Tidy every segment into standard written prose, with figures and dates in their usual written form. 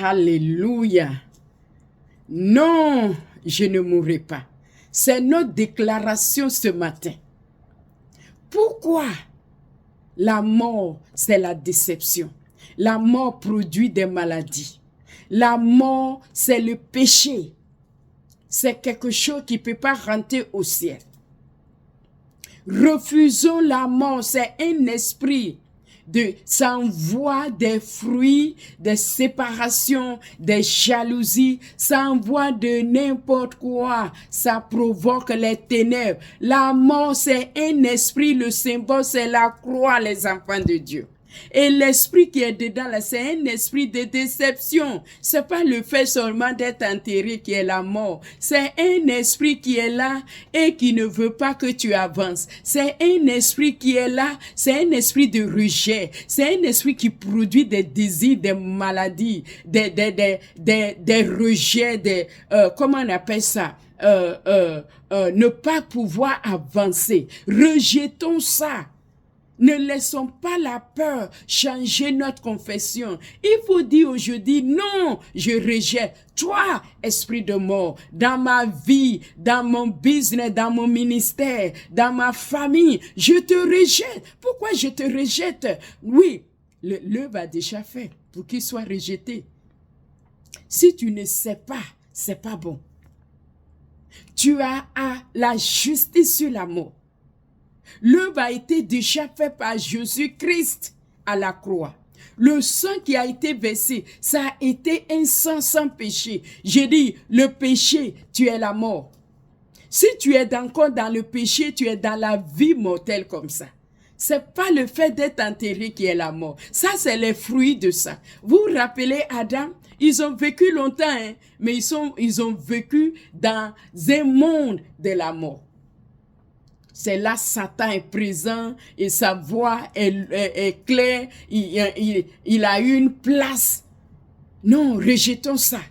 Alléluia. Non, je ne mourrai pas. C'est notre déclaration ce matin. Pourquoi? La mort, c'est la déception. La mort produit des maladies. La mort, c'est le péché. C'est quelque chose qui ne peut pas rentrer au ciel. Refusons la mort, c'est un esprit ça envoie des fruits, des séparations, des jalousies, ça envoie de n'importe quoi, ça provoque les ténèbres. La mort, c'est un esprit, le symbole, c'est la croix, les enfants de Dieu. Et l'esprit qui est dedans, là, c'est un esprit de déception. C'est pas le fait seulement d'être enterré qui est la mort. C'est un esprit qui est là et qui ne veut pas que tu avances. C'est un esprit qui est là. C'est un esprit de rejet. C'est un esprit qui produit des désirs, des maladies, des rejets, comment on appelle ça? Ne pas pouvoir avancer. Rejetons ça. Ne laissons pas la peur changer notre confession. Il faut dire aujourd'hui, non, je rejette. Toi, esprit de mort, dans ma vie, dans mon business, dans mon ministère, dans ma famille, je te rejette. Pourquoi je te rejette? Oui, l'œuvre a déjà fait pour qu'il soit rejeté. Si tu ne sais pas, c'est pas bon. Tu as la justice sur la mort. L'œuvre a été déjà fait par Jésus-Christ à la croix. Le sang qui a été versé, ça a été un sang sans péché. J'ai dit, le péché, tu es la mort. Si tu es encore dans le péché, tu es dans la vie mortelle comme ça. C'est pas le fait d'être enterré qui est la mort. Ça, c'est les fruits de ça. Vous vous rappelez Adam? Ils ont vécu longtemps, hein, mais ils ont vécu dans un monde de la mort. C'est là Satan est présent et sa voix est claire. Il a eu une place. Non, rejetons ça.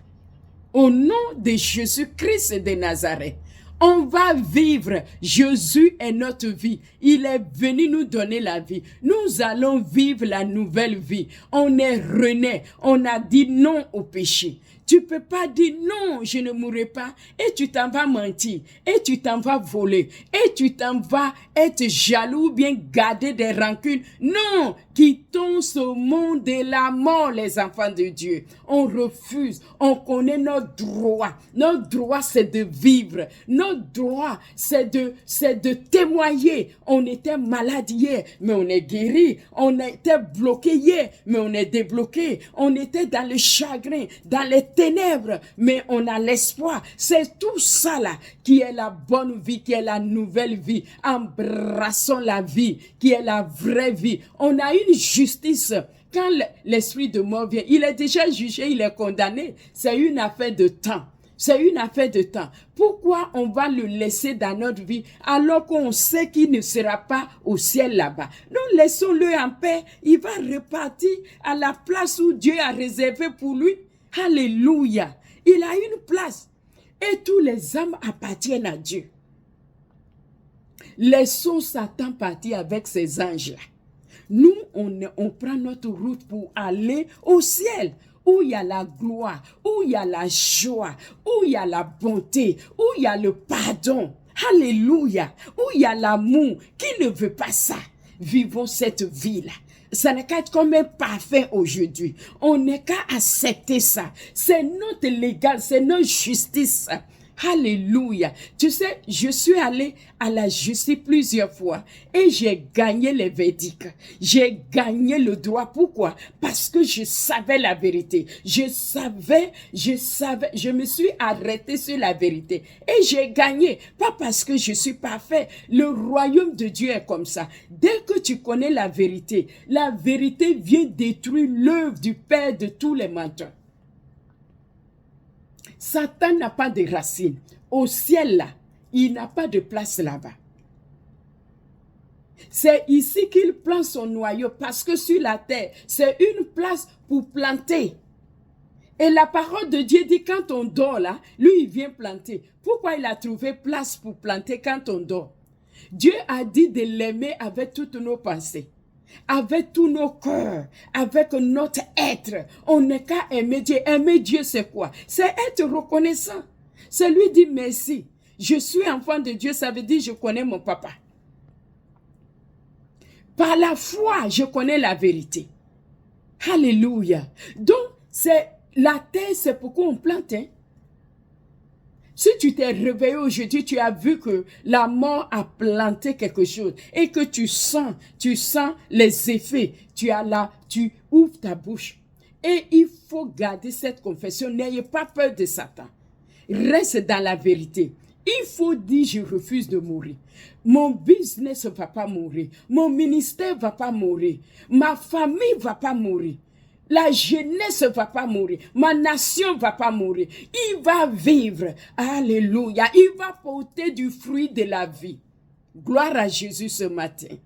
Au nom de Jésus-Christ de Nazareth, on va vivre. Jésus est notre vie. Il est venu nous donner la vie. Nous allons vivre la nouvelle vie. On est rené. On a dit non au péché. Tu peux pas dire non, je ne mourrai pas, et tu t'en vas mentir, et tu t'en vas voler, et tu t'en vas être jaloux, bien garder des rancunes. Non, quittons ce monde de la mort, les enfants de Dieu. On refuse, on connaît notre droit. Notre droit, c'est de vivre. Notre droit, c'est de témoigner. On était malade hier, mais on est guéri. On était bloqué hier, mais on est débloqué. On était dans le chagrin, dans les ténèbres, mais on a l'espoir. C'est tout ça là qui est la bonne vie, qui est la nouvelle vie. Embrassons la vie, qui est la vraie vie. On a une justice. Quand l'esprit de mort vient, il est déjà jugé, il est condamné. C'est une affaire de temps. C'est une affaire de temps. Pourquoi on va le laisser dans notre vie alors qu'on sait qu'il ne sera pas au ciel là-bas? Non, laissons-le en paix. Il va repartir à la place où Dieu a réservé pour lui. Alléluia. Il a une place. Et tous les âmes appartiennent à Dieu. Laissons Satan partir avec ses anges-là. Nous, on prend notre route pour aller au ciel, où il y a la gloire, où il y a la joie, où il y a la bonté, où il y a le pardon. Alléluia. Où il y a l'amour. Qui ne veut pas ça? Vivons cette vie-là. Ça n'est qu'à être comme un parfum aujourd'hui. On n'est qu'à accepter ça. C'est notre légal, c'est notre justice. Alléluia. Tu sais, je suis allée à la justice plusieurs fois et j'ai gagné les verdicts. J'ai gagné le droit. Pourquoi? Parce que je savais la vérité. Je me suis arrêtée sur la vérité et j'ai gagné. Pas parce que je suis parfait. Le royaume de Dieu est comme ça. Dès que tu connais la vérité vient détruire l'œuvre du Père de tous les menteurs. Satan n'a pas de racines. Au ciel, là, il n'a pas de place là-bas. C'est ici qu'il plante son noyau parce que sur la terre, c'est une place pour planter. Et la parole de Dieu dit quand on dort là, lui il vient planter. Pourquoi il a trouvé place pour planter quand on dort? Dieu a dit de l'aimer avec toutes nos pensées. avec tous nos cœurs, avec notre être. On n'est qu'à aimer Dieu. Aimer Dieu, c'est quoi? C'est être reconnaissant. C'est lui dire merci. Je suis enfant de Dieu, ça veut dire je connais mon papa. Par la foi, je connais la vérité. Alléluia. Donc, c'est la terre, c'est pourquoi on plante. Hein? Si tu t'es réveillé aujourd'hui, tu as vu que la mort a planté quelque chose et que tu sens les effets. Tu ouvres ta bouche. Et il faut garder cette confession. N'ayez pas peur de Satan. Reste dans la vérité. Il faut dire, je refuse de mourir. Mon business ne va pas mourir. Mon ministère ne va pas mourir. Ma famille ne va pas mourir. La jeunesse ne va pas mourir. Ma nation ne va pas mourir. Il va vivre. Alléluia. Il va porter du fruit de la vie. Gloire à Jésus ce matin.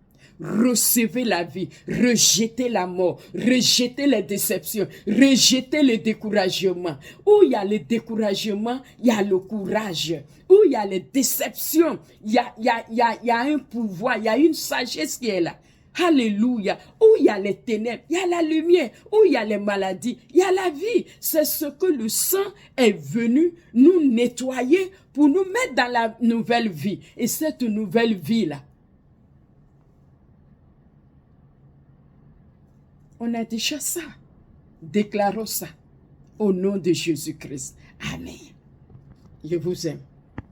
Recevez la vie, rejetez la mort, rejetez les déceptions, rejetez le découragement. Où il y a le découragement, il y a le courage. Où il y a les déceptions, il y a un pouvoir, il y a une sagesse qui est là. Alléluia. Où il y a les ténèbres, il y a la lumière. Où il y a les maladies, il y a la vie. C'est ce que le sang est venu nous nettoyer pour nous mettre dans la nouvelle vie. Et cette nouvelle vie-là, on a déjà ça. Déclarons ça au nom de Jésus-Christ. Amen. Je vous aime.